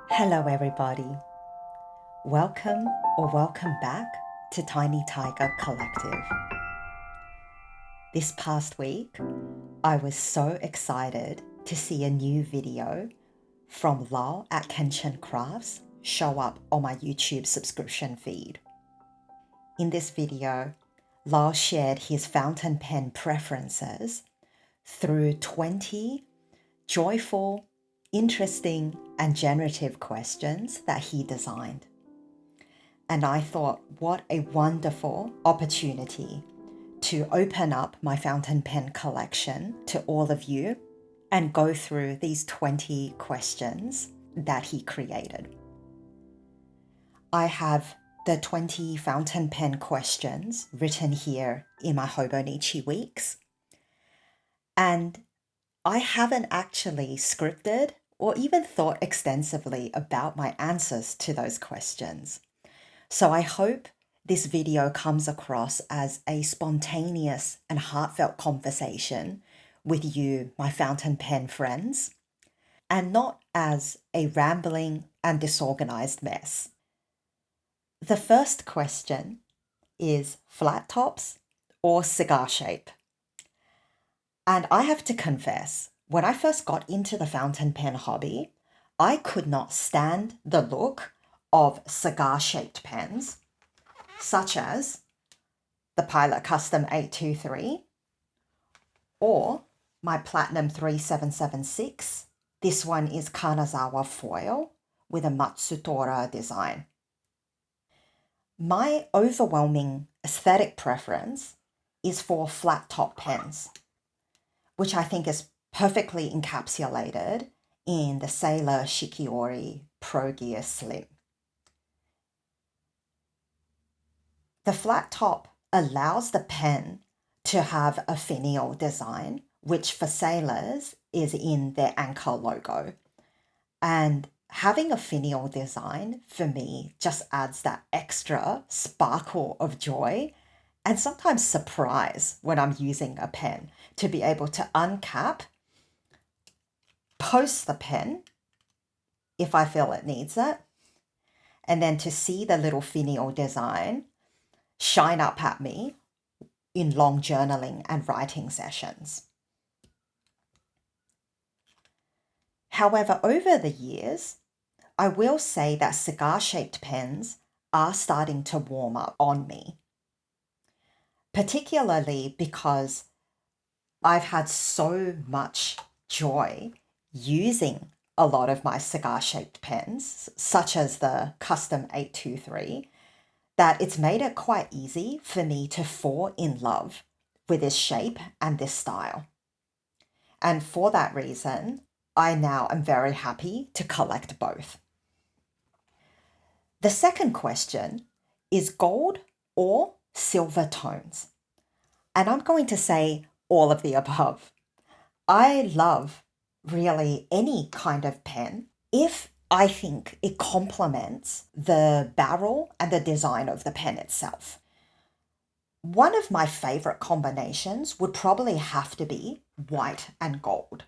Hello, everybody. Welcome or welcome back to Tiny Tiger Collective. This past week, I was so excited to see a new video from Lau at Kenshin Crafts show up on my YouTube subscription feed. In this video, Lau shared his fountain pen preferences through 20 joyful, interesting, and generative questions that he designed. And I thought, what a wonderful opportunity to open up my fountain pen collection to all of you and go through these 20 questions that he created. I have the 20 fountain pen questions written here in my Hobonichi weeks. And I haven't actually scripted or even thought extensively about my answers to those questions. So I hope this video comes across as a spontaneous and heartfelt conversation with you, my fountain pen friends, and not as a rambling and disorganized mess. The first question is flat tops or cigar shape? And I have to confess, when I first got into the fountain pen hobby, I could not stand the look of cigar-shaped pens, such as the Pilot Custom 823 or my Platinum 3776. This one is Kanazawa foil with a Matsutora design. My overwhelming aesthetic preference is for flat top pens, which I think is perfectly encapsulated in the Sailor Shikiori Pro Gear Slim. The flat top allows the pen to have a finial design, which for sailors is in their anchor logo. And having a finial design for me just adds that extra sparkle of joy and sometimes surprise when I'm using a pen to be able to uncap, post the pen if I feel it needs it, and then to see the little finial design shine up at me in long journaling and writing sessions. However, over the years, I will say that cigar-shaped pens are starting to warm up on me, particularly because I've had so much joy using a lot of my cigar-shaped pens, such as the Custom 823, that it's made it quite easy for me to fall in love with this shape and this style. And for that reason, I now am very happy to collect both. The second question is gold or silver tones. And I'm going to say all of the above. I love really any kind of pen if I think it complements the barrel and the design of the pen itself. One of my favorite combinations would probably have to be white and gold.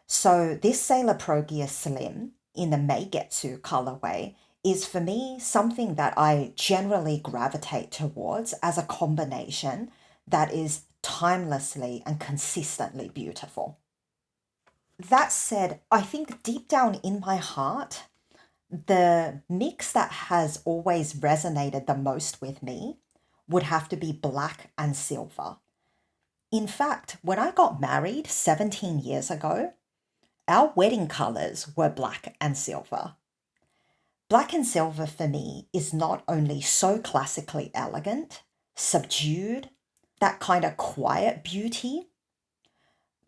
So this Sailor Pro Gear Slim in the Meigetsu colorway is for me something that I generally gravitate towards as a combination that is timelessly and consistently beautiful. That said, I think deep down in my heart, the mix that has always resonated the most with me would have to be black and silver. In fact, when I got married 17 years ago, our wedding colors were black and silver. Black and silver for me is not only so classically elegant, subdued, that kind of quiet beauty,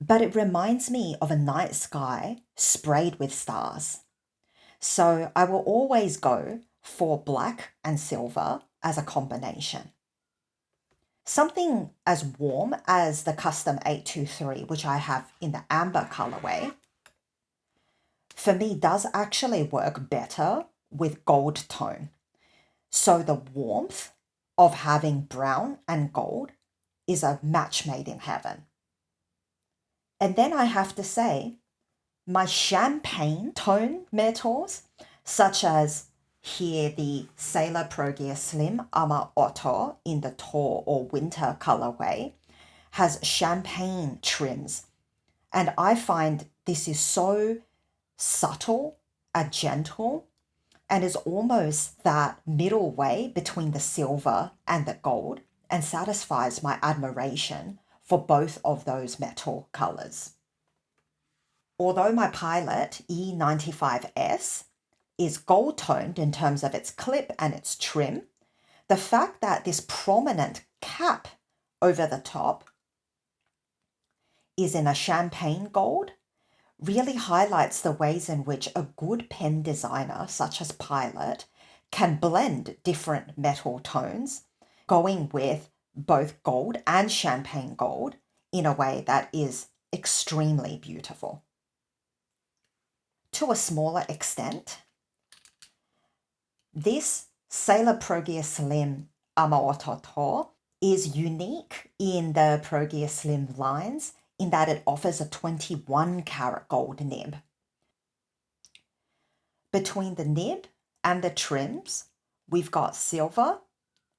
but it reminds me of a night sky sprayed with stars. So I will always go for black and silver as a combination. Something as warm as the Custom 823, which I have in the amber colorway, for me does actually work better with gold tone. So the warmth of having brown and gold is a match made in heaven. And then I have to say, My champagne tone metals, such as here the Sailor Progear Slim Ama Otto in the tall or winter colorway, has champagne trims. And I find this is so subtle and gentle and is almost that middle way between the silver and the gold and satisfies my admiration for both of those metal colors. Although my Pilot E95S is gold toned in terms of its clip and its trim, the fact that this prominent cap over the top is in a champagne gold really highlights the ways in which a good pen designer, such as Pilot, can blend different metal tones, going with both gold and champagne gold in a way that is extremely beautiful. To a smaller extent, this Sailor Progear Slim Amaototo is unique in the Progear Slim lines in that it offers a 21 karat gold nib. Between the nib and the trims, we've got silver,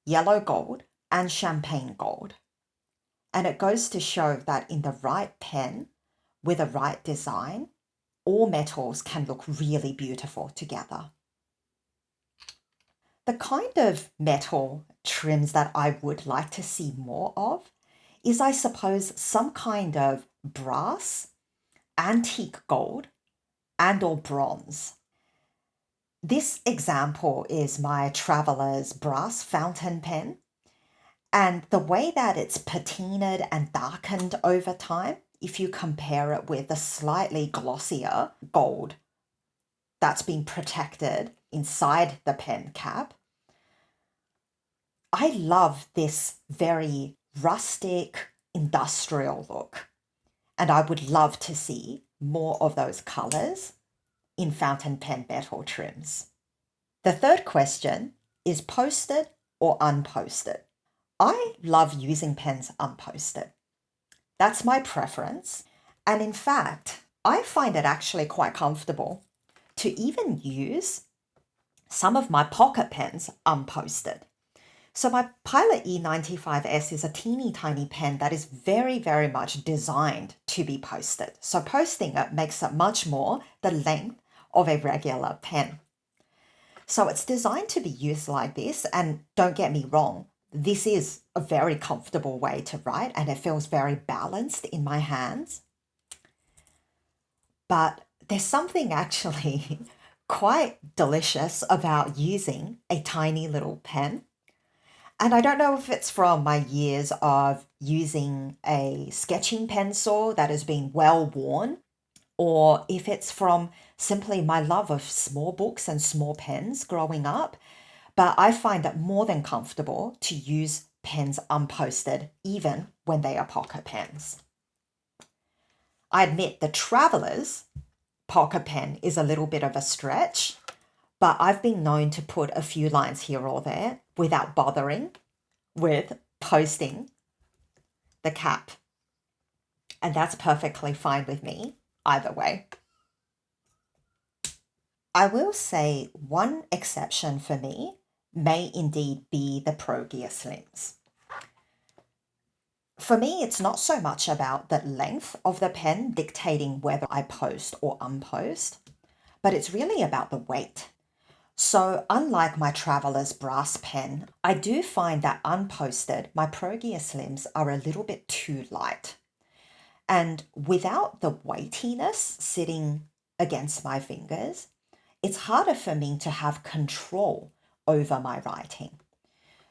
yellow gold, and champagne gold. And it goes to show that in the right pen, with a right design, all metals can look really beautiful together. The kind of metal trims that I would like to see more of is, I suppose, some kind of brass, antique gold, and or bronze. This example is my Traveler's brass fountain pen, and the way that it's patinaed and darkened over time, if you compare it with the slightly glossier gold that's been protected inside the pen cap, I love this very rustic, industrial look, and I would love to see more of those colors in fountain pen metal trims. The third question is posted or unposted. I love using pens unposted. That's my preference. And in fact, I find it actually quite comfortable to even use some of my pocket pens unposted. So my Pilot E95S is a teeny tiny pen that is very, very much designed to be posted. So posting it makes it much more the length of a regular pen. So it's designed to be used like this, and don't get me wrong, this is a very comfortable way to write and it feels very balanced in my hands. But there's something actually quite delicious about using a tiny little pen. And I don't know if it's from my years of using a sketching pencil that has been well worn, or if it's from simply my love of small books and small pens growing up. But I find it more than comfortable to use pens unposted, even when they are pocket pens. I admit the Traveler's pocket pen is a little bit of a stretch, but I've been known to put a few lines here or there without bothering with posting the cap. And that's perfectly fine with me either way. I will say one exception for me may indeed be the Progear Slims. For me, it's not so much about the length of the pen dictating whether I post or unpost, but it's really about the weight. So unlike my Traveler's brass pen, I do find that unposted, my Progear Slims are a little bit too light. And without the weightiness sitting against my fingers, it's harder for me to have control over my writing.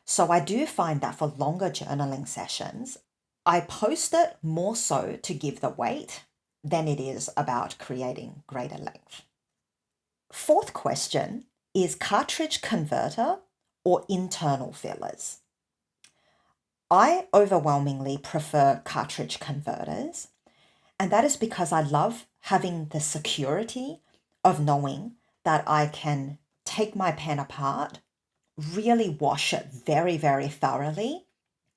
So I do find that for longer journaling sessions, I post it more so to give the weight than it is about creating greater length. Fourth question is cartridge converter or internal fillers. I overwhelmingly prefer cartridge converters, and that is because I love having the security of knowing that I can take my pen apart, really wash it very, very thoroughly,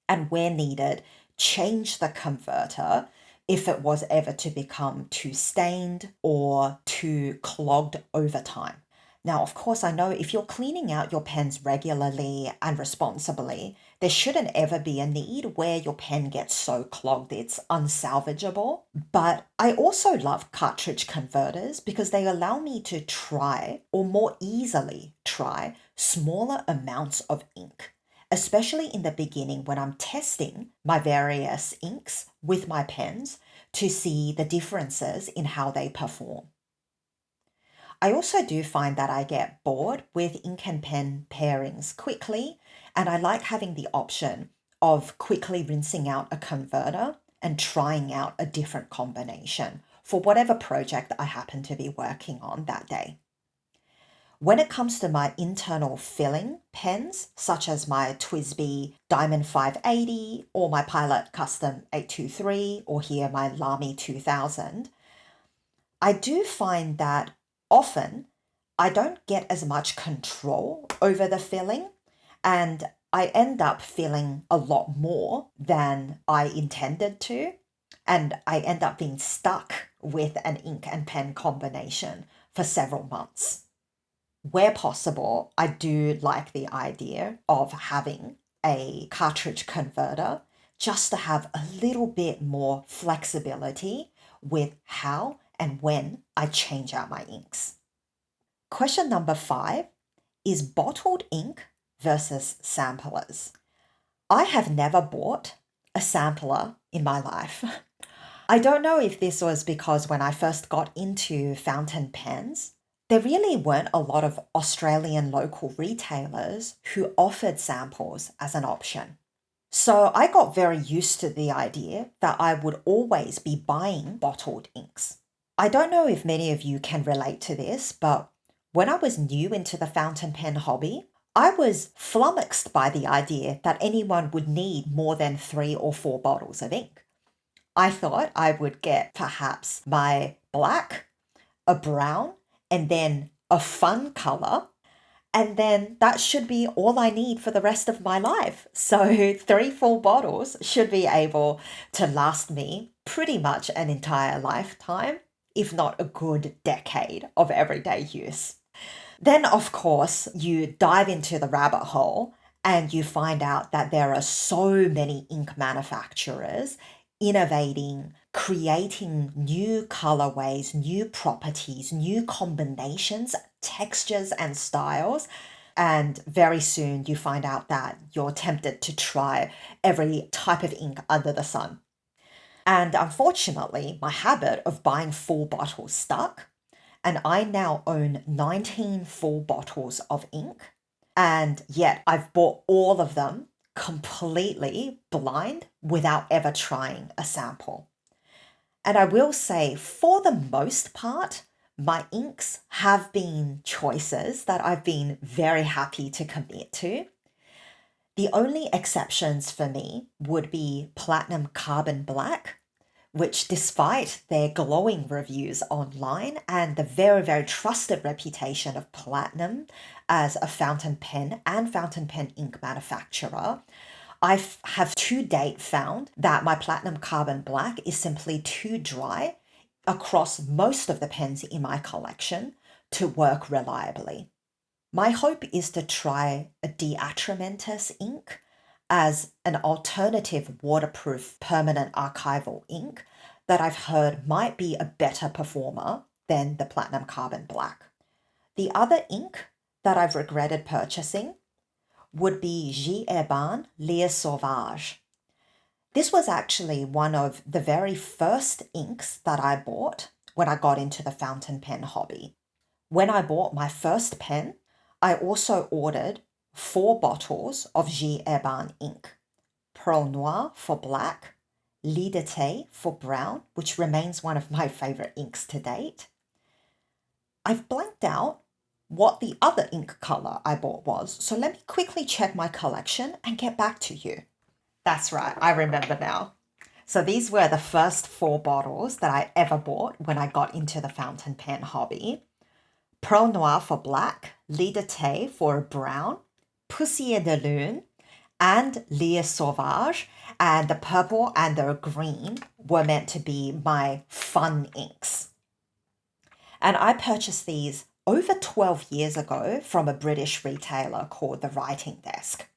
and where needed, change the converter if it was ever to become too stained or too clogged over time. Now, of course, I know if you're cleaning out your pens regularly and responsibly, there shouldn't ever be a need where your pen gets so clogged it's unsalvageable. But I also love cartridge converters because they allow me to try, or more easily try, smaller amounts of ink, especially in the beginning when I'm testing my various inks with my pens to see the differences in how they perform. I also do find that I get bored with ink and pen pairings quickly, and I like having the option of quickly rinsing out a converter and trying out a different combination for whatever project I happen to be working on that day. When it comes to my internal filling pens, such as my TWSBI Diamond 580 or my Pilot Custom 823 or here my Lamy 2000, I do find that often I don't get as much control over the filling, and I end up filling a lot more than I intended to, and I end up being stuck with an ink and pen combination for several months. Where possible, I do like the idea of having a cartridge converter just to have a little bit more flexibility with how and when I change out my inks. Question number 5 is bottled ink versus samplers. I have never bought a sampler in my life. I don't know if this was because when I first got into fountain pens, there really weren't a lot of Australian local retailers who offered samples as an option. So I got very used to the idea that I would always be buying bottled inks. I don't know if many of you can relate to this, but when I was new into the fountain pen hobby, I was flummoxed by the idea that anyone would need more than 3 or 4 bottles of ink. I thought I would get perhaps my black, a brown, and then a fun color, and then that should be all I need for the rest of my life. So 3 full bottles should be able to last me pretty much an entire lifetime, if not a good decade of everyday use. Then, of course, you dive into the rabbit hole and you find out that there are so many ink manufacturers innovating, creating new colorways, new properties, new combinations, textures, and styles. And very soon you find out that you're tempted to try every type of ink under the sun. And unfortunately, my habit of buying full bottles stuck, and I now own 19 full bottles of ink. And yet I've bought all of them completely blind without ever trying a sample. And I will say, for the most part, my inks have been choices that I've been very happy to commit to. The only exceptions for me would be Platinum Carbon Black, which despite their glowing reviews online and the very, very trusted reputation of Platinum as a fountain pen and fountain pen ink manufacturer, I have to date found that my Platinum Carbon Black is simply too dry across most of the pens in my collection to work reliably. My hope is to try a Diatramentus ink as an alternative waterproof permanent archival ink that I've heard might be a better performer than the Platinum Carbon Black. The other ink that I've regretted purchasing would be J. Herbin Lire Sauvage. This was actually one of the very first inks that I bought when I got into the fountain pen hobby. When I bought my first pen, I also ordered 4 bottles of J. Herbin ink. Pearl Noir for black, Lit de Thé for brown, which remains one of my favorite inks to date. I've blanked out what the other ink color I bought was, so let me quickly check my collection and get back to you. That's right, I remember now. So these were the first 4 bottles that I ever bought when I got into the fountain pen hobby. Pearl Noir for black, Lit de Thé for brown, Poussière de Lune, and Lire Sauvage, and the purple and the green were meant to be my fun inks. And I purchased these over 12 years ago from a British retailer called The Writing Desk.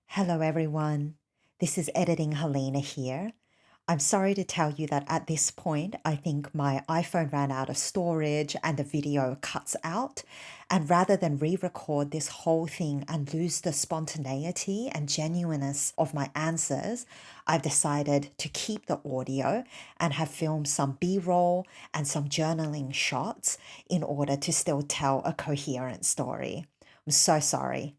Hello everyone, this is Editing Helena here. I'm sorry to tell you that at this point, I think my iPhone ran out of storage and the video cuts out. And rather than re-record this whole thing and lose the spontaneity and genuineness of my answers, I've decided to keep the audio and have filmed some B-roll and some journaling shots in order to still tell a coherent story. I'm so sorry.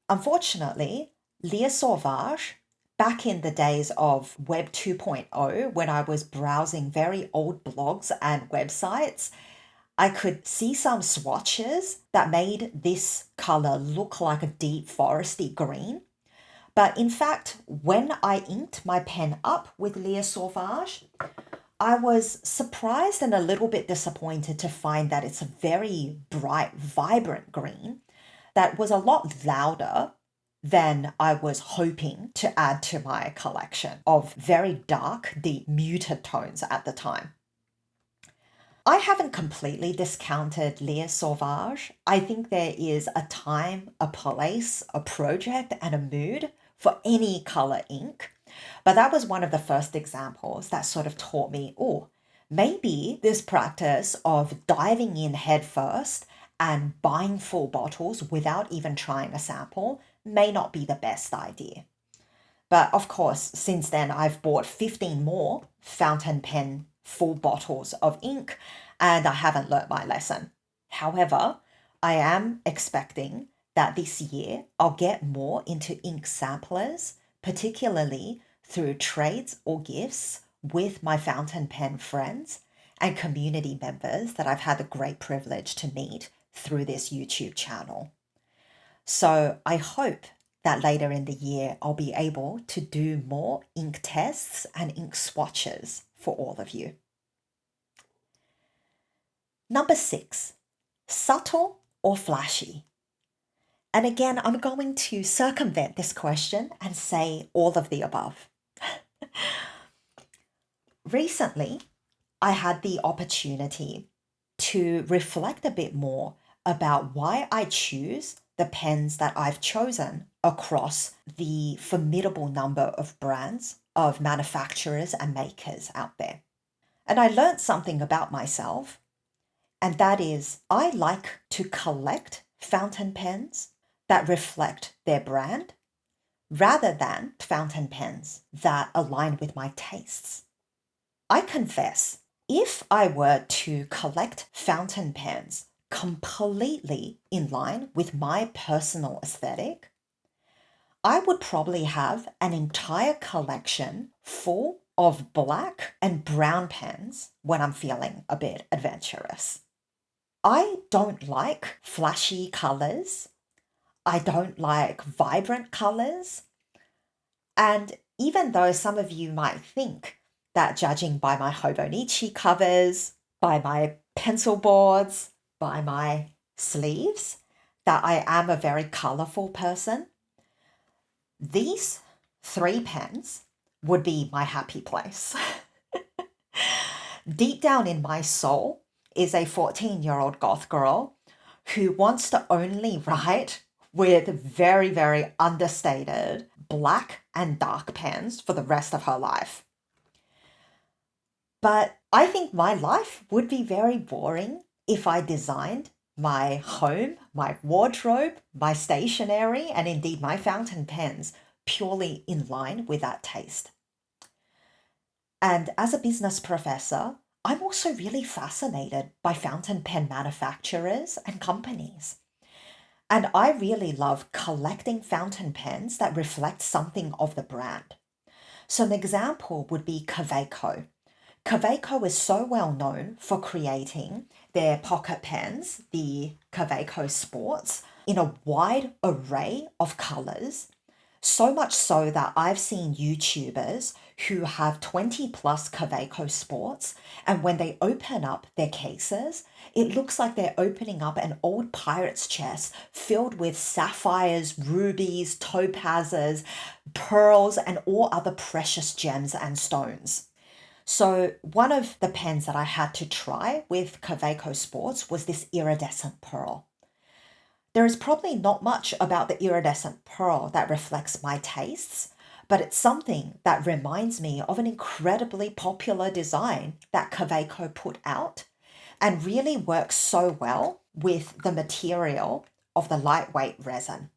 Unfortunately, Lire Sauvage, back in the days of Web 2.0, when I was browsing very old blogs and websites, I could see some swatches that made this color look like a deep foresty green. But in fact, when I inked my pen up with Lire Sauvage, I was surprised and a little bit disappointed to find that it's a very bright, vibrant green that was a lot louder than I was hoping to add to my collection of very dark, deep, muted tones at the time. I haven't completely discounted Lire Sauvage. I think there is a time, a place, a project, and a mood for any color ink. But that was one of the first examples that sort of taught me, oh, maybe this practice of diving in headfirst and buying full bottles without even trying a sample may not be the best idea. But of course, since then, I've bought 15 more fountain pen full bottles of ink, and I haven't learnt my lesson. However, I am expecting that this year I'll get more into ink samplers, particularly through trades or gifts with my fountain pen friends and community members that I've had the great privilege to meet through this YouTube channel. So I hope that later in the year I'll be able to do more ink tests and ink swatches for all of you. Number 6, subtle or flashy? And again, I'm going to circumvent this question and say all of the above. Recently, I had the opportunity to reflect a bit more about why I choose the pens that I've chosen across the formidable number of brands of manufacturers and makers out there. And I learned something about myself, and that is I like to collect fountain pens that reflect their brand rather than fountain pens that align with my tastes. I confess, if I were to collect fountain pens completely in line with my personal aesthetic, I would probably have an entire collection full of black and brown pens when I'm feeling a bit adventurous. I don't like flashy colors. I don't like vibrant colors. And even though some of you might think that judging by my Hobonichi covers, by my pencil boards, by my sleeves, that I am a very colorful person, these 3 pens would be my happy place. Deep down in my soul is a 14-year-old goth girl who wants to only write with very, very understated black and dark pens for the rest of her life. But I think my life would be very boring if I designed my home, my wardrobe, my stationery, and indeed my fountain pens purely in line with that taste. And as a business professor, I'm also really fascinated by fountain pen manufacturers and companies. And I really love collecting fountain pens that reflect something of the brand. So an example would be Kaweco. Kaweco is so well known for creating their pocket pens, the Kaweco Sports, in a wide array of colors. So much so that I've seen YouTubers who have 20 plus Kaweco sports, and when they open up their cases, it looks like they're opening up an old pirate's chest filled with sapphires, rubies, topazes, pearls, and all other precious gems and stones. So one of the pens that I had to try with Kaweco Sports was this iridescent pearl. There is probably not much about the iridescent pearl that reflects my tastes, but it's something that reminds me of an incredibly popular design that Kaweco put out and really works so well with the material of the lightweight resin.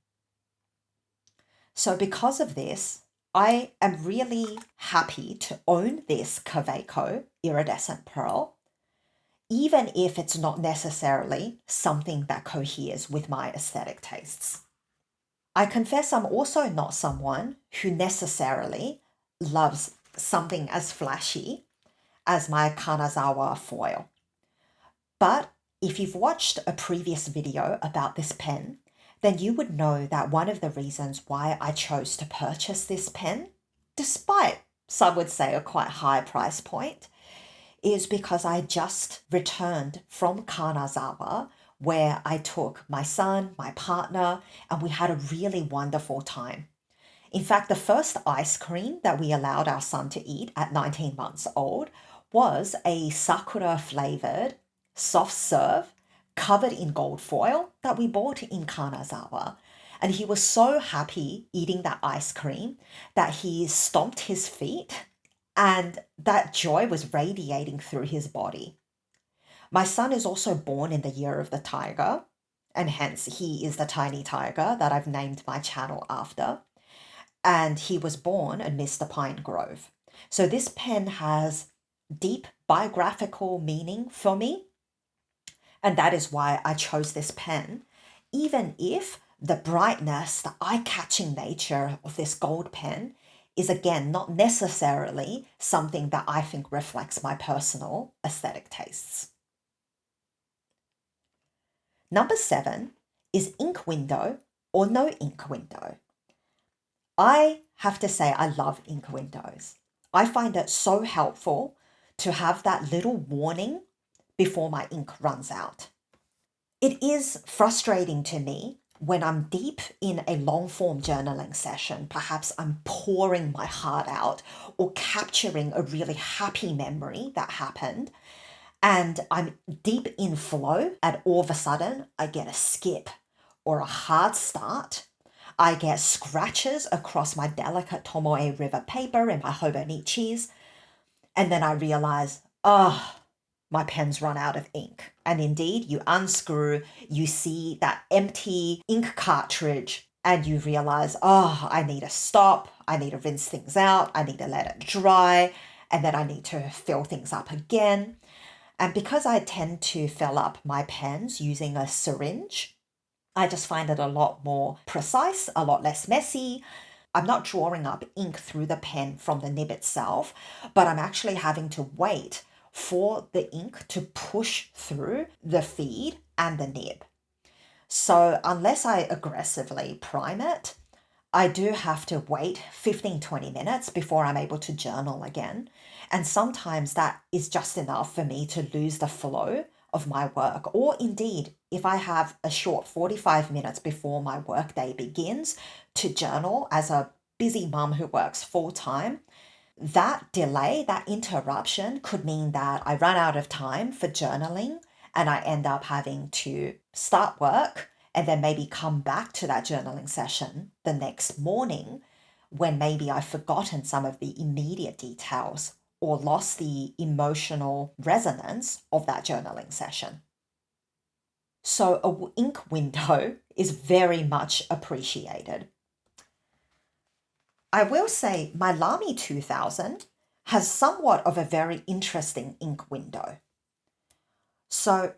So because of this, I am really happy to own this Kaweco iridescent pearl, even if it's not necessarily something that coheres with my aesthetic tastes. I confess I'm also not someone who necessarily loves something as flashy as my Kanazawa foil. But if you've watched a previous video about this pen, then you would know that one of the reasons why I chose to purchase this pen, despite some would say a quite high price point, is because I just returned from Kanazawa, where I took my son, my partner, and we had a really wonderful time. In fact, the first ice cream that we allowed our son to eat at 19 months old was a sakura flavored soft serve covered in gold foil that we bought in Kanazawa. And he was so happy eating that ice cream that he stomped his feet, and that joy was radiating through his body. My son is also born in the year of the tiger, and hence he is the tiny tiger that I've named my channel after. And he was born amidst the pine grove. So this pen has deep biographical meaning for me, and that is why I chose this pen, even if the brightness, the eye-catching nature of this gold pen is again not necessarily something that I think reflects my personal aesthetic tastes. Number 7 is ink window or no ink window. I have to say I love ink windows. I find it so helpful to have that little warning before my ink runs out. It is frustrating to me when I'm deep in a long form journaling session. Perhaps I'm pouring my heart out or capturing a really happy memory that happened, and I'm deep in flow, and all of a sudden I get a skip or a hard start. I get scratches across my delicate Tomoe River paper and my Hobonichis, and then I realize, my pen's run out of ink. And indeed, you unscrew, you see that empty ink cartridge, and you realize, I need to stop, I need to rinse things out, I need to let it dry, and then I need to fill things up again. And because I tend to fill up my pens using a syringe, I just find it a lot more precise, a lot less messy. I'm not drawing up ink through the pen from the nib itself, but I'm actually having to wait for the ink to push through the feed and the nib. So unless I aggressively prime it, I do have to wait 15-20 minutes before I'm able to journal again. And sometimes that is just enough for me to lose the flow of my work. Or indeed, if I have a short 45 minutes before my workday begins to journal as a busy mum who works full time, that delay, that interruption could mean that I run out of time for journaling and I end up having to start work and then maybe come back to that journaling session the next morning when maybe I've forgotten some of the immediate details or lost the emotional resonance of that journaling session. So an ink window is very much appreciated. I will say my Lamy 2000 has somewhat of a very interesting ink window. So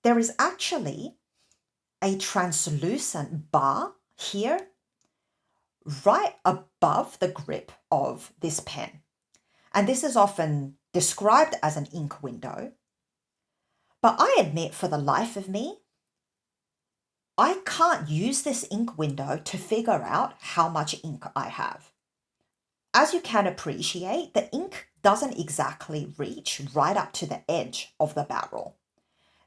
there is actually a translucent bar here right above the grip of this pen. And this is often described as an ink window. But I admit for the life of me, I can't use this ink window to figure out how much ink I have. As you can appreciate, the ink doesn't exactly reach right up to the edge of the barrel.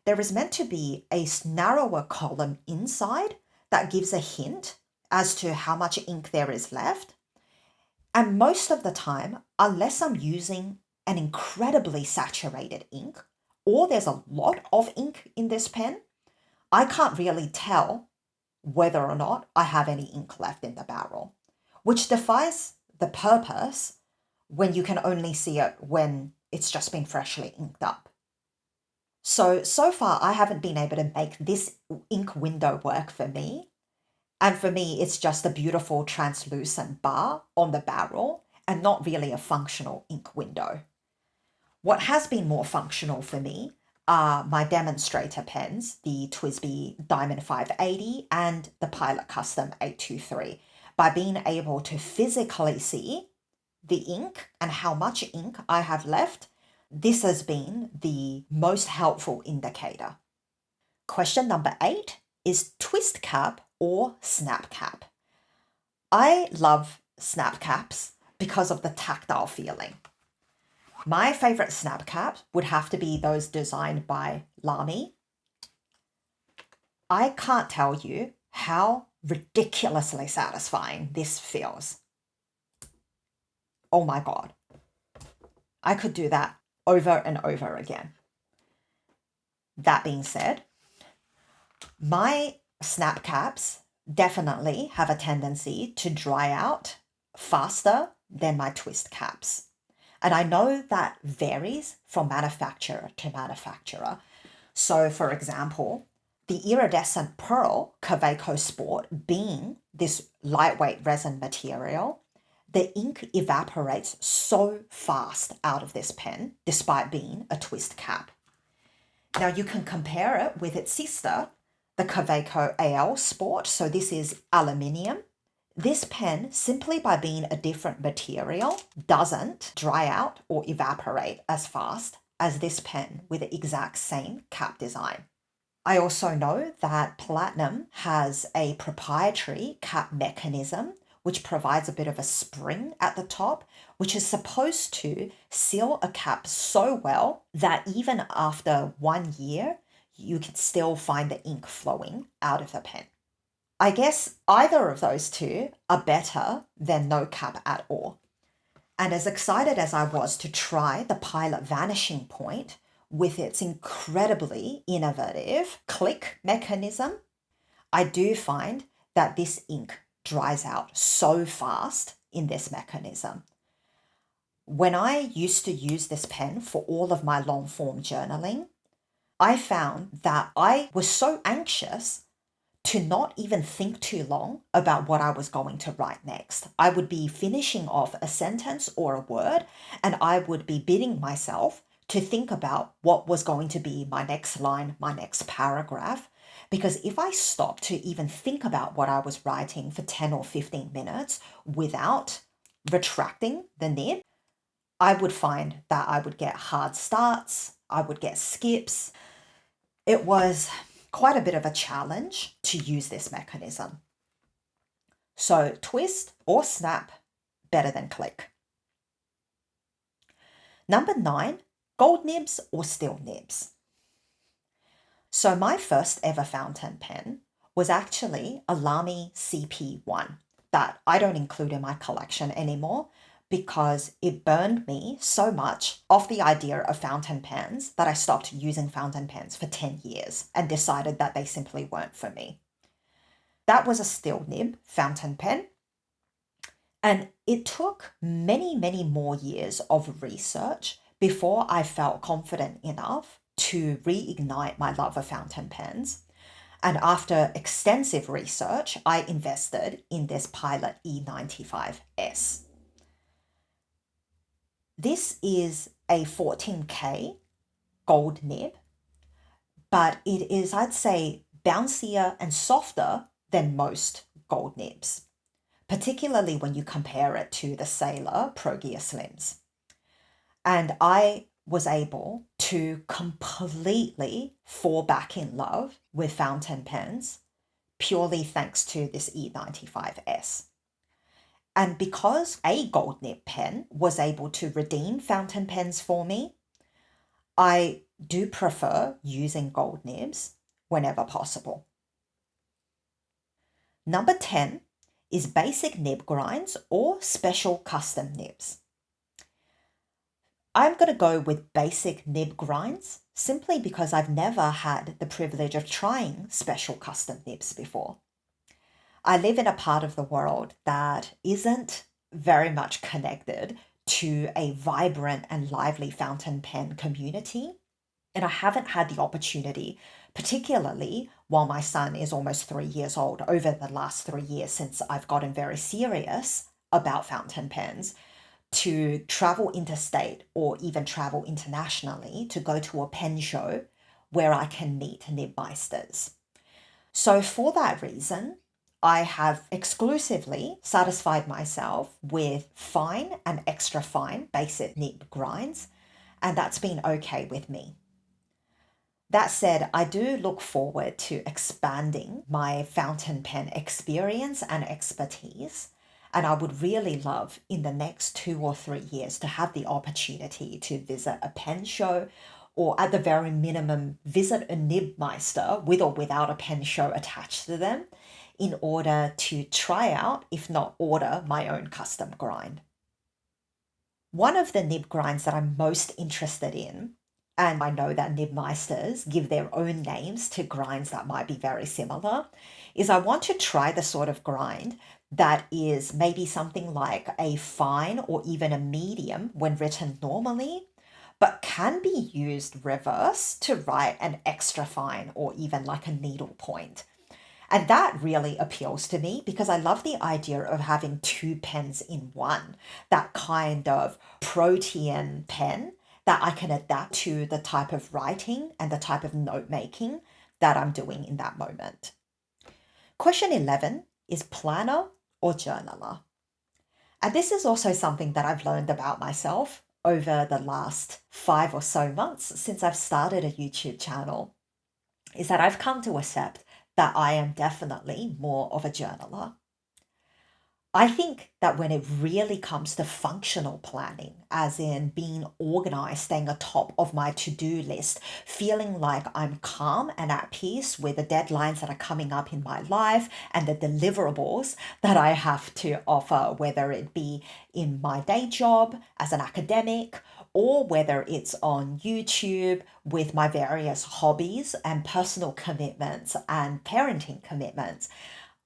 There is meant to be a narrower column inside that gives a hint as to how much ink there is left. And most of the time, unless I'm using an incredibly saturated ink, or there's a lot of ink in this pen, I can't really tell whether or not I have any ink left in the barrel, which defies the purpose when you can only see it when it's just been freshly inked up. So far I haven't been able to make this ink window work for me. And for me, it's just a beautiful translucent bar on the barrel and not really a functional ink window. What has been more functional for me are my Demonstrator pens, the TWSBI Diamond 580 and the Pilot Custom 823, by being able to physically see the ink and how much ink I have left. This has been the most helpful indicator. Question number 8 is twist cap or snap cap. I love snap caps because of the tactile feeling. My favorite snap cap would have to be those designed by Lamy. I can't tell you how ridiculously satisfying this feels. Oh my God. I could do that over and over again. That being said, my snap caps definitely have a tendency to dry out faster than my twist caps. And I know that varies from manufacturer to manufacturer. So for example, the iridescent pearl Kaweco Sport being this lightweight resin material, the ink evaporates so fast out of this pen despite being a twist cap. Now you can compare it with its sister, the Kaweco AL Sport. So this is aluminium. This pen, simply by being a different material, doesn't dry out or evaporate as fast as this pen with the exact same cap design. I also know that Platinum has a proprietary cap mechanism which provides a bit of a spring at the top, which is supposed to seal a cap so well that even after 1 year, you can still find the ink flowing out of the pen. I guess either of those two are better than no cap at all. And as excited as I was to try the Pilot Vanishing Point with its incredibly innovative click mechanism, I do find that this ink dries out so fast in this mechanism. When I used to use this pen for all of my long form journaling, I found that I was so anxious to not even think too long about what I was going to write next. I would be finishing off a sentence or a word, and I would be bidding myself to think about what was going to be my next line, my next paragraph. Because if I stopped to even think about what I was writing for 10 or 15 minutes without retracting the nib, I would find that I would get hard starts, I would get skips. It was quite a bit of a challenge to use this mechanism. So twist or snap, better than click. Number 9, gold nibs or steel nibs. So my first ever fountain pen was actually a Lamy CP1 that I don't include in my collection anymore because it burned me so much off the idea of fountain pens that I stopped using fountain pens for 10 years and decided that they simply weren't for me. That was a steel nib fountain pen. And it took many, many more years of research before I felt confident enough to reignite my love of fountain pens. And after extensive research, I invested in this Pilot E95S. This is a 14K gold nib, but it is, I'd say, bouncier and softer than most gold nibs, particularly when you compare it to the Sailor Pro Gear Slims. And I was able to completely fall back in love with fountain pens purely thanks to this E95S. And because a gold nib pen was able to redeem fountain pens for me, I do prefer using gold nibs whenever possible. Number 10 is basic nib grinds or special custom nibs. I'm going to go with basic nib grinds simply because I've never had the privilege of trying special custom nibs before. I live in a part of the world that isn't very much connected to a vibrant and lively fountain pen community. And I haven't had the opportunity, particularly while my son is almost 3 years old, over the last 3 years since I've gotten very serious about fountain pens, to travel interstate or even travel internationally to go to a pen show where I can meet nibmeisters. So for that reason, I have exclusively satisfied myself with fine and extra fine basic nib grinds, and that's been okay with me. That said, I do look forward to expanding my fountain pen experience and expertise, and I would really love in the next 2 or 3 years to have the opportunity to visit a pen show, or at the very minimum, visit a nibmeister with or without a pen show attached to them in order to try out, if not order, my own custom grind. One of the nib grinds that I'm most interested in, and I know that nibmeisters give their own names to grinds that might be very similar, is I want to try the sort of grind that is maybe something like a fine or even a medium when written normally, but can be used reverse to write an extra fine or even like a needle point. And that really appeals to me because I love the idea of having two pens in one, that kind of protean pen that I can adapt to the type of writing and the type of note making that I'm doing in that moment. Question 11 is planner or journaler. And this is also something that I've learned about myself over the last 5 or so months since I've started a YouTube channel, is that I've come to accept that I am definitely more of a journaler. I think that when it really comes to functional planning, as in being organized, staying atop of my to-do list, feeling like I'm calm and at peace with the deadlines that are coming up in my life and the deliverables that I have to offer, whether it be in my day job as an academic or whether it's on YouTube with my various hobbies and personal commitments and parenting commitments,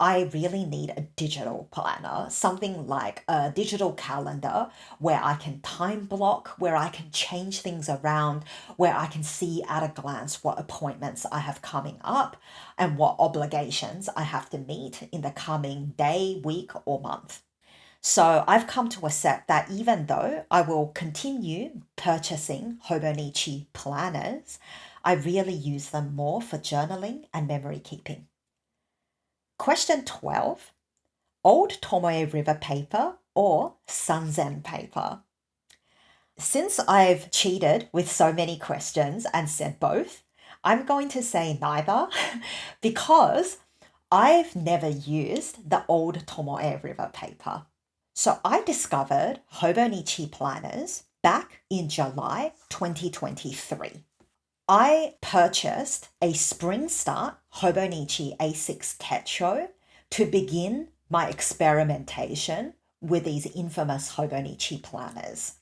I really need a digital planner, something like a digital calendar where I can time block, where I can change things around, where I can see at a glance what appointments I have coming up and what obligations I have to meet in the coming day, week, or month. So I've come to accept that even though I will continue purchasing Hobonichi planners, I really use them more for journaling and memory keeping. Question 12, old Tomoe River paper or Sanzen paper? Since I've cheated with so many questions and said both, I'm going to say neither because I've never used the old Tomoe River paper. So I discovered Hobonichi planners back in July 2023. I purchased a Spring Start Hobonichi A6 Techo to begin my experimentation with these infamous Hobonichi planners.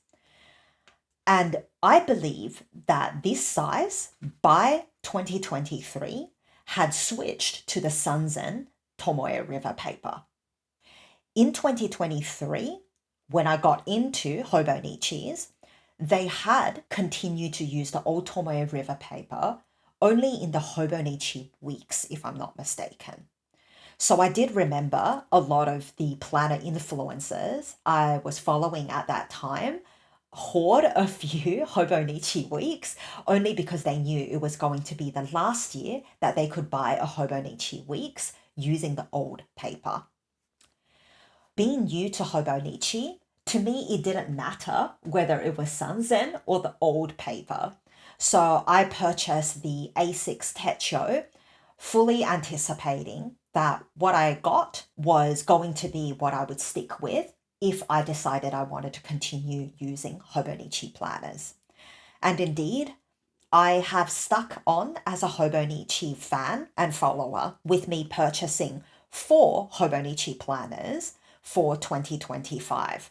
And I believe that this size by 2023 had switched to the Sanzen Tomoe River paper. In 2023, when I got into Hobonichis, they had continued to use the old Tomoe River paper only in the Hobonichi weeks, if I'm not mistaken. So I did remember a lot of the planner influencers I was following at that time hoard a few Hobonichi weeks only because they knew it was going to be the last year that they could buy a Hobonichi weeks using the old paper. Being new to Hobonichi, to me, it didn't matter whether it was Sanzen or the old paper. So I purchased the A6 Techo, fully anticipating that what I got was going to be what I would stick with if I decided I wanted to continue using Hobonichi planners. And indeed, I have stuck on as a Hobonichi fan and follower, with me purchasing 4 Hobonichi planners for 2025,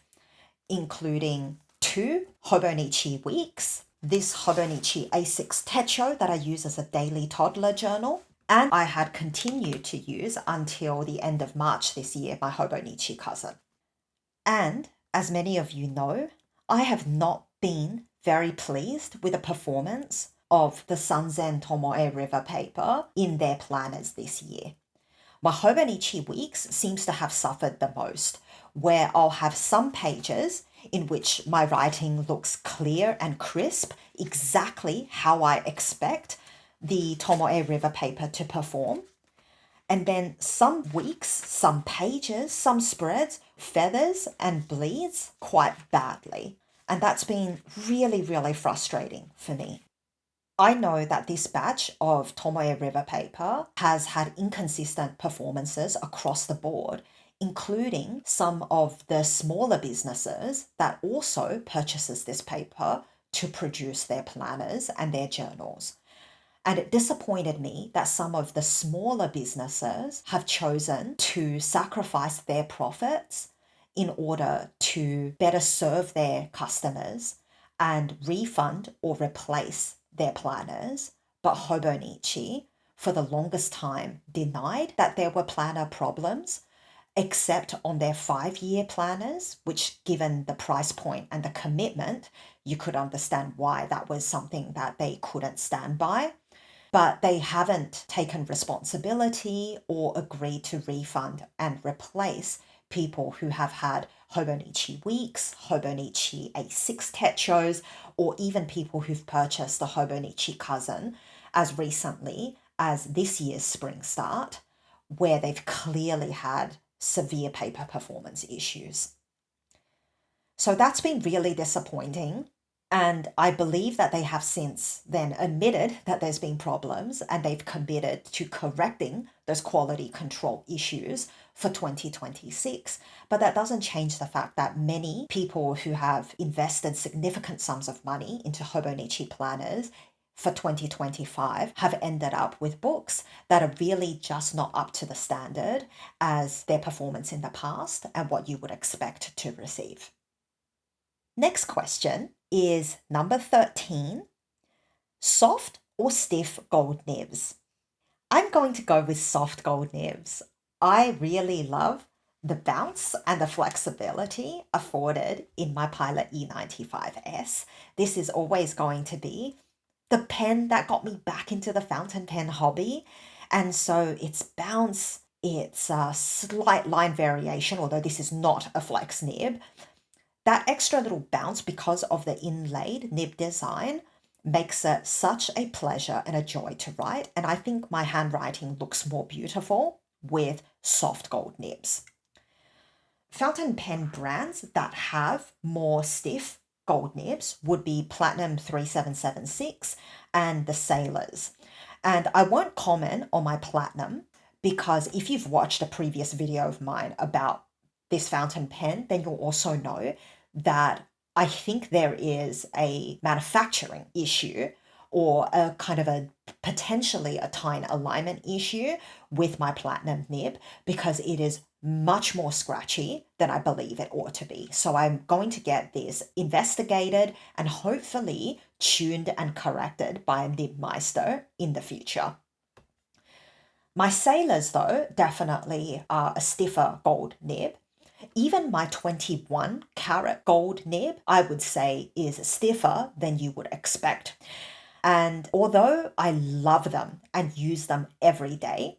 including 2 Hobonichi weeks, this Hobonichi A6 Techo that I use as a daily toddler journal, and I had continued to use until the end of March this year my Hobonichi cousin. And as many of you know, I have not been very pleased with the performance of the Sanzen Tomoe River paper in their planners this year. My Hobonichi weeks seems to have suffered the most, where I'll have some pages in which my writing looks clear and crisp, exactly how I expect the Tomoe River paper to perform. And then some weeks, some pages, some spreads, feathers and bleeds quite badly. And that's been really, really frustrating for me. I know that this batch of Tomoe River paper has had inconsistent performances across the board, including some of the smaller businesses that also purchases this paper to produce their planners and their journals. And it disappointed me that some of the smaller businesses have chosen to sacrifice their profits in order to better serve their customers and refund or replace their planners. But Hobonichi, for the longest time, denied that there were planner problems, except on their 5-year planners, which, given the price point and the commitment, you could understand why that was something that they couldn't stand by. But they haven't taken responsibility or agreed to refund and replace people who have had Hobonichi weeks, Hobonichi A6 techos, or even people who've purchased the Hobonichi cousin as recently as this year's spring start, where they've clearly had severe paper performance issues. So that's been really disappointing. And I believe that they have since then admitted that there's been problems and they've committed to correcting those quality control issues for 2026. But that doesn't change the fact that many people who have invested significant sums of money into Hobonichi planners for 2025 have ended up with books that are really just not up to the standard as their performance in the past and what you would expect to receive. Next question is number 13, soft or stiff gold nibs? I'm going to go with soft gold nibs. I really love the bounce and the flexibility afforded in my Pilot E95S. This is always going to be the pen that got me back into the fountain pen hobby. And so its bounce, its slight line variation, although this is not a flex nib, that extra little bounce because of the inlaid nib design makes it such a pleasure and a joy to write. And I think my handwriting looks more beautiful with soft gold nibs. Fountain pen brands that have more stiff gold nibs would be Platinum 3776 and the Sailors. And I won't comment on my Platinum because if you've watched a previous video of mine about this fountain pen, then you'll also know that I think there is a manufacturing issue or a kind of a potentially a tine alignment issue with my Platinum nib because it is much more scratchy than I believe it ought to be. So I'm going to get this investigated and hopefully tuned and corrected by a nibmeister in the future. My Sailors, though, definitely are a stiffer gold nib. Even my 21 karat gold nib, I would say, is stiffer than you would expect. And although I love them and use them every day,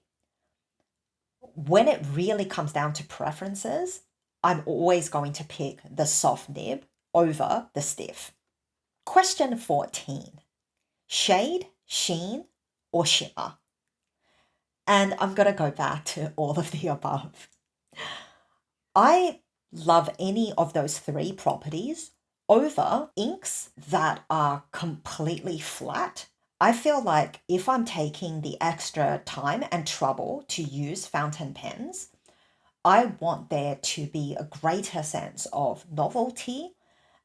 when it really comes down to preferences, I'm always going to pick the soft nib over the stiff. Question 14. Shade, sheen, or shimmer? And I'm going to go back to all of the above. I love any of those 3 properties over inks that are completely flat. I feel like if I'm taking the extra time and trouble to use fountain pens, I want there to be a greater sense of novelty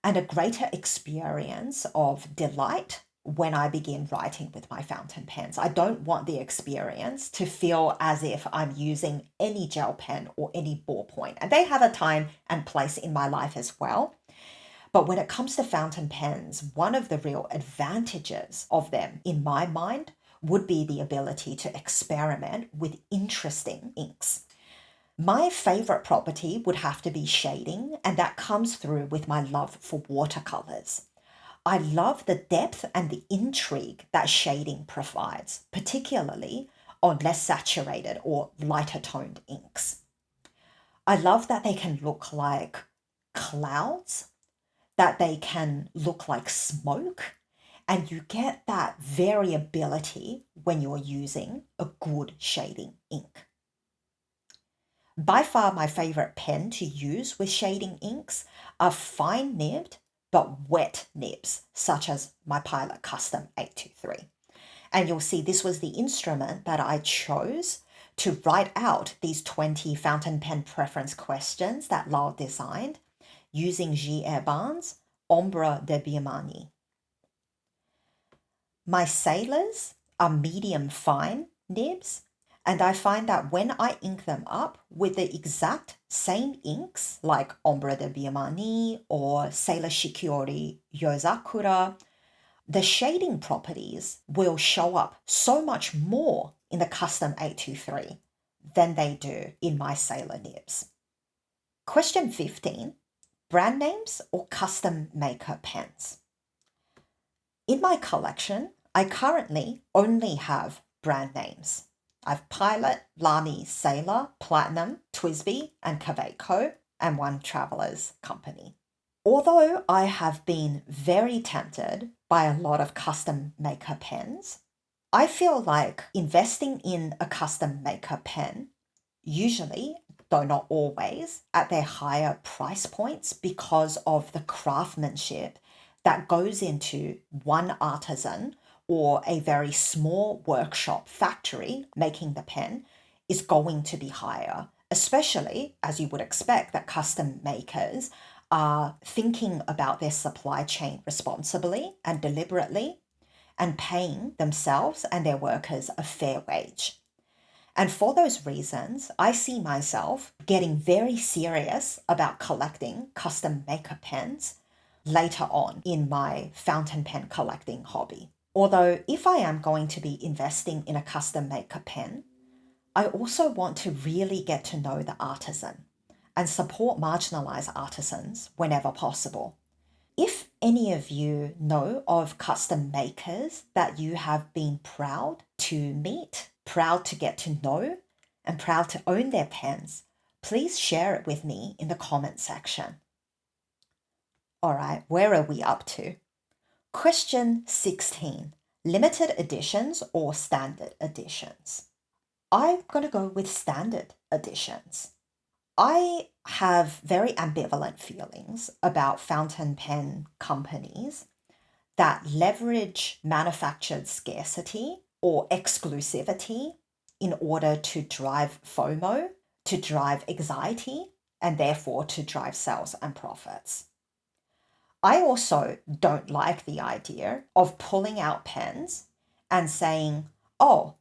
and a greater experience of delight when I begin writing with my fountain pens. I don't want the experience to feel as if I'm using any gel pen or any ballpoint. And they have a time and place in my life as well. But when it comes to fountain pens, one of the real advantages of them, in my mind, would be the ability to experiment with interesting inks. My favorite property would have to be shading, and that comes through with my love for watercolors. I love the depth and the intrigue that shading provides, particularly on less saturated or lighter toned inks. I love that they can look like clouds, that they can look like smoke, and you get that variability when you're using a good shading ink. By far my favorite pen to use with shading inks are fine nibbed but wet nibs, such as my Pilot Custom 823. And you'll see this was the instrument that I chose to write out these 20 fountain pen preference questions that Lal designed using J. Urban's Ombre de Birmanie. My sailors are medium fine nibs, and I find that when I ink them up with the exact same inks like Ombre de Birmanie or Sailor Shikiori Yozakura, the shading properties will show up so much more in the Custom 823 than they do in my Sailor nibs. Question 15, brand names or custom maker pens? In my collection, I currently only have brand names. I've Pilot, Lamy, Sailor, Platinum, Twisby, and Kaweco, and one Traveler's Company. Although I have been very tempted by a lot of custom maker pens, I feel like investing in a custom maker pen, usually, though not always, at their higher price points because of the craftsmanship that goes into one artisan or a very small workshop factory making the pen is going to be higher, especially as you would expect that custom makers are thinking about their supply chain responsibly and deliberately and paying themselves and their workers a fair wage. And for those reasons, I see myself getting very serious about collecting custom maker pens later on in my fountain pen collecting hobby. Although if I am going to be investing in a custom maker pen, I also want to really get to know the artisan and support marginalized artisans whenever possible. If any of you know of custom makers that you have been proud to meet, proud to get to know, and proud to own their pens, please share it with me in the comment section. All right, where are we up to? Question 16, limited editions or standard editions? I'm going to go with standard editions. I have very ambivalent feelings about fountain pen companies that leverage manufactured scarcity or exclusivity in order to drive FOMO, to drive anxiety, and therefore to drive sales and profits. I also don't like the idea of pulling out pens and saying, oh,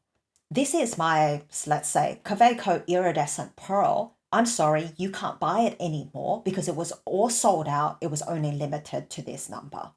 this is my, let's say, Kaweco Iridescent Pearl. I'm sorry, you can't buy it anymore because it was all sold out. It was only limited to this number.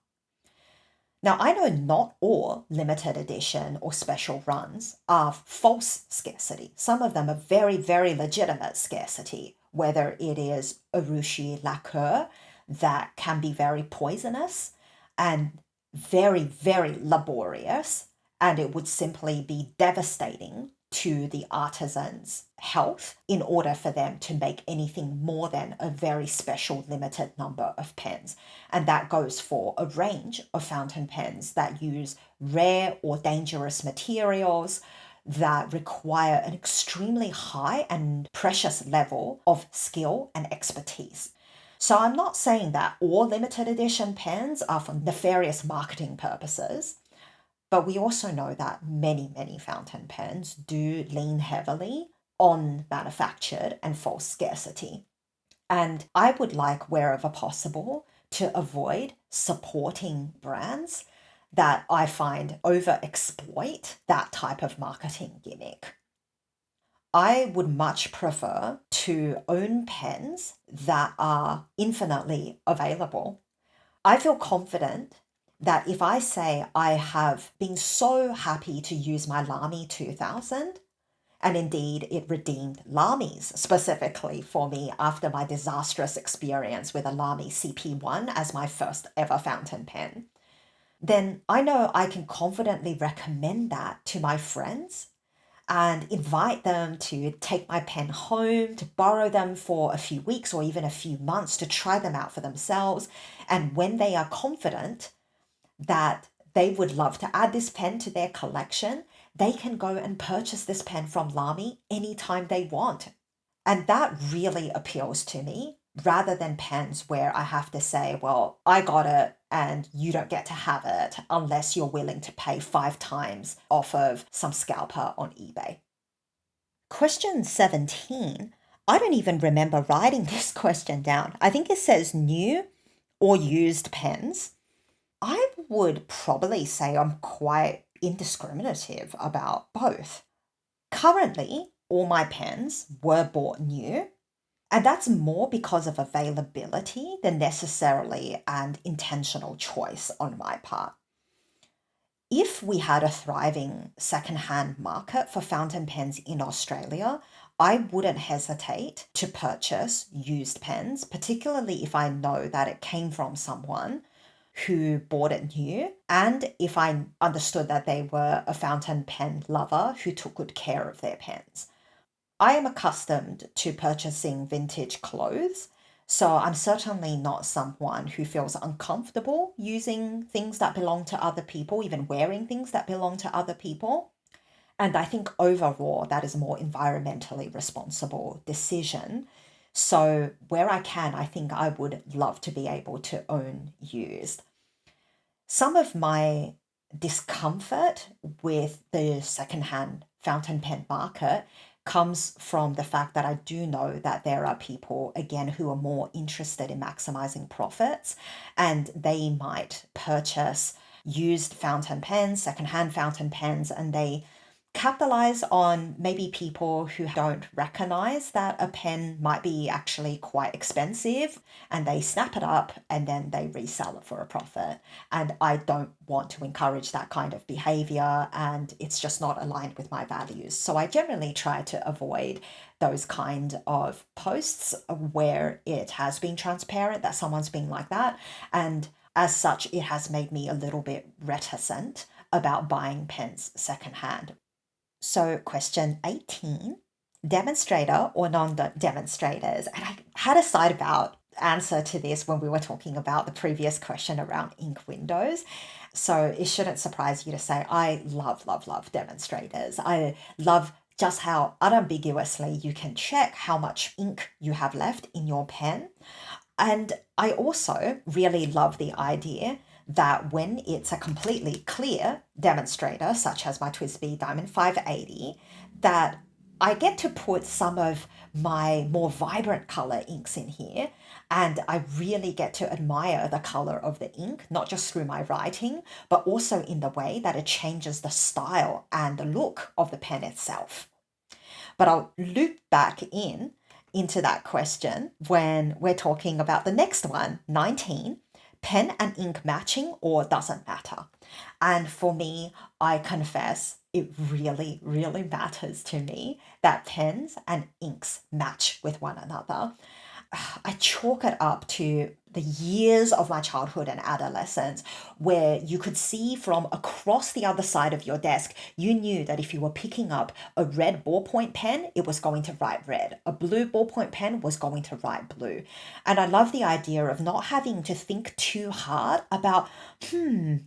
Now, I know not all limited edition or special runs are false scarcity. Some of them are very, very legitimate scarcity, whether it is urushi lacquer that can be very poisonous and very, very laborious, and it would simply be devastating to the artisan's health in order for them to make anything more than a very special limited number of pens. And that goes for a range of fountain pens that use rare or dangerous materials that require an extremely high and precious level of skill and expertise. So I'm not saying that all limited edition pens are for nefarious marketing purposes, but we also know that many, many fountain pens do lean heavily on manufactured and false scarcity. And I would like, wherever possible, to avoid supporting brands that I find overexploit that type of marketing gimmick. I would much prefer to own pens that are infinitely available. I feel confident that if I say I have been so happy to use my Lamy 2000, and indeed it redeemed Lamys specifically for me after my disastrous experience with a Lamy CP1 as my first ever fountain pen, then I know I can confidently recommend that to my friends and invite them to take my pen home, to borrow them for a few weeks or even a few months to try them out for themselves. And when they are confident that they would love to add this pen to their collection, they can go and purchase this pen from Lamy anytime they want. And that really appeals to me rather than pens where I have to say, well, I got it and you don't get to have it unless you're willing to pay 5 times off of some scalper on eBay. Question 17. I don't even remember writing this question down. I think it says new or used pens. I would probably say I'm quite indiscriminative about both. Currently, all my pens were bought new, and that's more because of availability than necessarily an intentional choice on my part. If we had a thriving secondhand market for fountain pens in Australia, I wouldn't hesitate to purchase used pens, particularly if I know that it came from someone who bought it new, and if I understood that they were a fountain pen lover who took good care of their pens. I am accustomed to purchasing vintage clothes, so I'm certainly not someone who feels uncomfortable using things that belong to other people, even wearing things that belong to other people. And I think overall, that is a more environmentally responsible decision. So, where I can, I think I would love to be able to own used. Some of my discomfort with the secondhand fountain pen market comes from the fact that I do know that there are people, again, who are more interested in maximizing profits, and they might purchase used fountain pens, secondhand fountain pens, and they capitalize on maybe people who don't recognize that a pen might be actually quite expensive, and they snap it up and then they resell it for a profit. And I don't want to encourage that kind of behavior, and it's just not aligned with my values. So I generally try to avoid those kind of posts where it has been transparent that someone's been like that. And as such, it has made me a little bit reticent about buying pens secondhand. So, question 18, demonstrator or non-demonstrators? And I had a side about answer to this when we were talking about the previous question around ink windows. So it shouldn't surprise you to say I love, love, love demonstrators. I love just how unambiguously you can check how much ink you have left in your pen. And I also really love the idea that when it's a completely clear demonstrator, such as my TWSBI Diamond 580, that I get to put some of my more vibrant color inks in here, and I really get to admire the color of the ink, not just through my writing, but also in the way that it changes the style and the look of the pen itself. But I'll loop back into that question when we're talking about the next one, 19, pen and ink matching or doesn't matter. And for me, I confess it really, really matters to me that pens and inks match with one another. I chalk it up to the years of my childhood and adolescence where you could see from across the other side of your desk, you knew that if you were picking up a red ballpoint pen, it was going to write red. A blue ballpoint pen was going to write blue. And I love the idea of not having to think too hard about,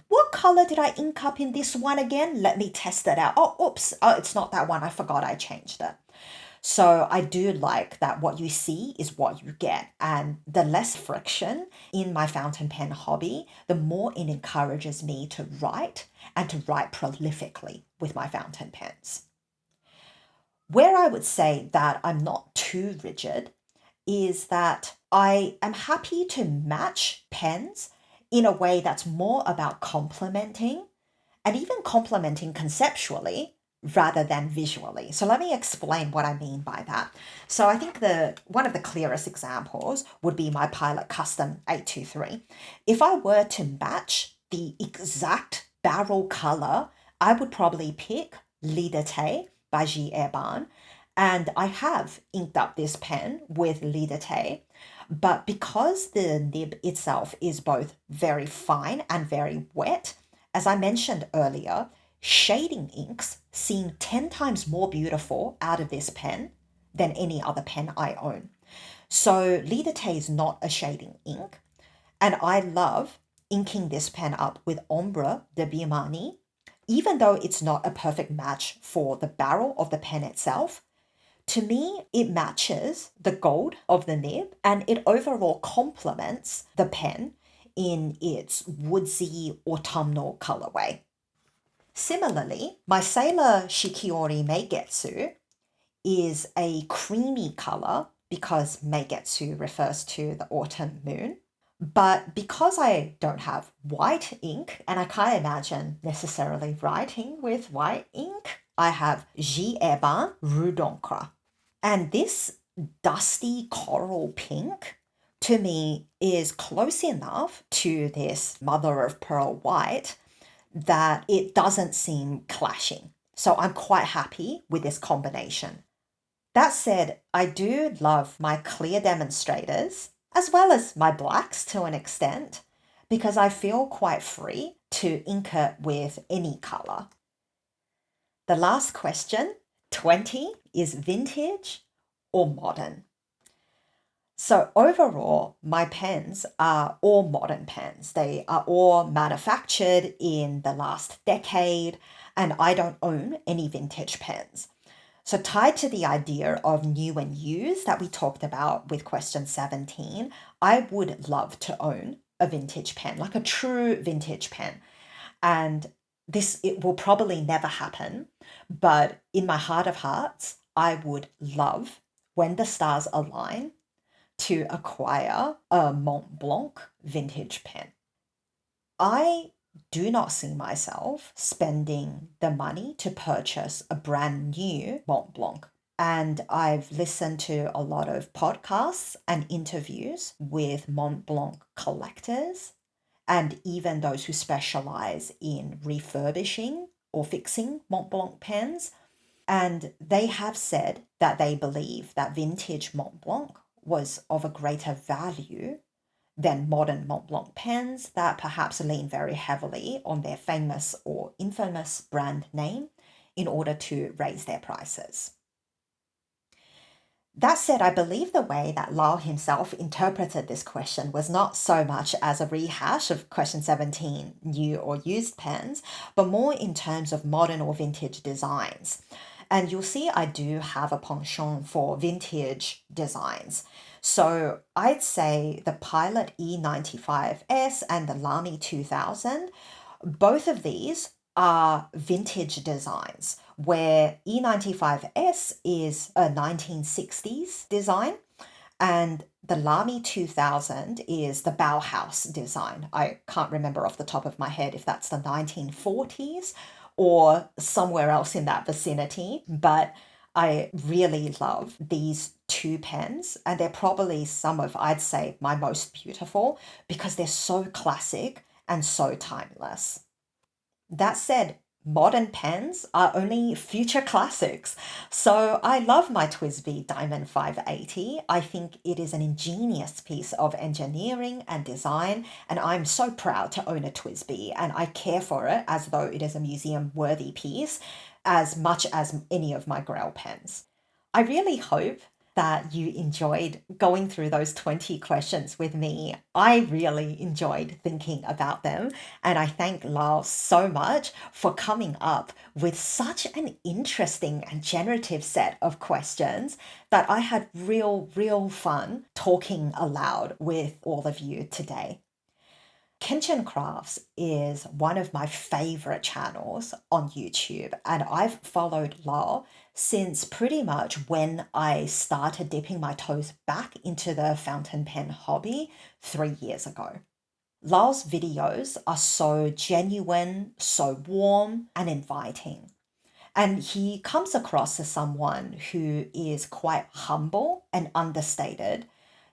what color did I ink up in this one again? Let me test it out. Oh, oops. Oh, it's not that one. I forgot I changed it. So I do like that what you see is what you get. And the less friction in my fountain pen hobby, the more it encourages me to write and to write prolifically with my fountain pens. Where I would say that I'm not too rigid is that I am happy to match pens in a way that's more about complementing and even complementing conceptually rather than visually. So let me explain what I mean by that. So I think the one of the clearest examples would be my Pilot Custom 823. If I were to match the exact barrel color, I would probably pick Lidate by J. Eban. And I have inked up this pen with Lidate, but because the nib itself is both very fine and very wet, as I mentioned earlier, shading inks seem 10 times more beautiful out of this pen than any other pen I own. So Lidate is not a shading ink, and I love inking this pen up with Ombre de Birmanie, even though it's not a perfect match for the barrel of the pen itself. To me, it matches the gold of the nib and it overall complements the pen in its woodsy autumnal colorway. Similarly, my Sailor Shikiori Meigetsu is a creamy color because Meigetsu refers to the autumn moon. But because I don't have white ink and I can't imagine necessarily writing with white ink, I have J. Eban Rue d'Encre. And this dusty coral pink to me is close enough to this mother of pearl white that it doesn't seem clashing. So I'm quite happy with this combination. That said, I do love my clear demonstrators as well as my blacks to an extent because I feel quite free to ink it with any color. The last question, 20, is vintage or modern? So overall, my pens are all modern pens. They are all manufactured in the last decade, and I don't own any vintage pens. So tied to the idea of new and used that we talked about with question 17, I would love to own a vintage pen, like a true vintage pen. And this, it will probably never happen, but in my heart of hearts, I would love when the stars align to acquire a Mont Blanc vintage pen. I do not see myself spending the money to purchase a brand new Mont Blanc. And I've listened to a lot of podcasts and interviews with Mont Blanc collectors and even those who specialize in refurbishing or fixing Mont Blanc pens. And they have said that they believe that vintage Mont Blanc was of a greater value than modern Mont Blanc pens that perhaps lean very heavily on their famous or infamous brand name in order to raise their prices. That said, I believe the way that Lau himself interpreted this question was not so much as a rehash of question 17, new or used pens, but more in terms of modern or vintage designs. And you'll see I do have a penchant for vintage designs. So I'd say the Pilot E95S and the Lamy 2000, both of these are vintage designs where E95S is a 1960s design and the Lamy 2000 is the Bauhaus design. I can't remember off the top of my head if that's the 1940s or somewhere else in that vicinity, but I really love these two pens, and they're probably some of, I'd say, my most beautiful because they're so classic and so timeless. That said, modern pens are only future classics. So I love my TWSBI Diamond 580. I think it is an ingenious piece of engineering and design, and I'm so proud to own a TWSBI, and I care for it as though it is a museum-worthy piece as much as any of my Grail pens. I really hope that you enjoyed going through those 20 questions with me. I really enjoyed thinking about them, and I thank Lau so much for coming up with such an interesting and generative set of questions that I had real fun talking aloud with all of you today. Kenshin Crafts is one of my favorite channels on YouTube, and I've followed Lau since pretty much when I started dipping my toes back into the fountain pen hobby 3 years ago. Lau's videos are so genuine, so warm, and inviting. And he comes across as someone who is quite humble and understated,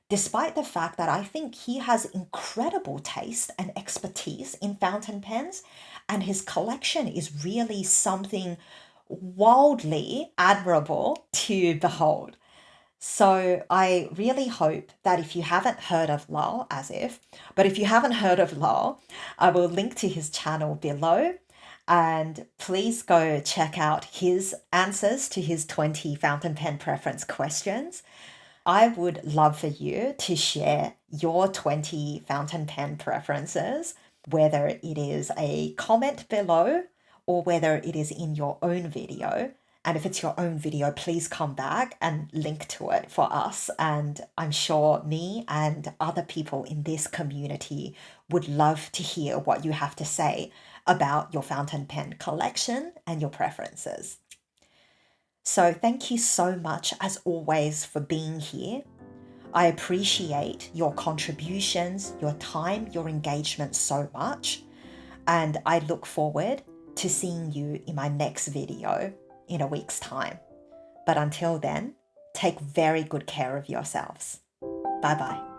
despite the fact that I think he has incredible taste and expertise in fountain pens, and his collection is really something wildly admirable to behold. So I really hope that if you haven't heard of Lal, but if you haven't heard of Lal, I will link to his channel below. And please go check out his answers to his 20 fountain pen preference questions. I would love for you to share your 20 fountain pen preferences, whether it is a comment below or whether it is in your own video. And if it's your own video, please come back and link to it for us. And I'm sure me and other people in this community would love to hear what you have to say about your fountain pen collection and your preferences. So thank you so much, as always, for being here. I appreciate your contributions, your time, your engagement so much. And I look forward to seeing you in my next video in a week's time. But until then, take very good care of yourselves. Bye bye.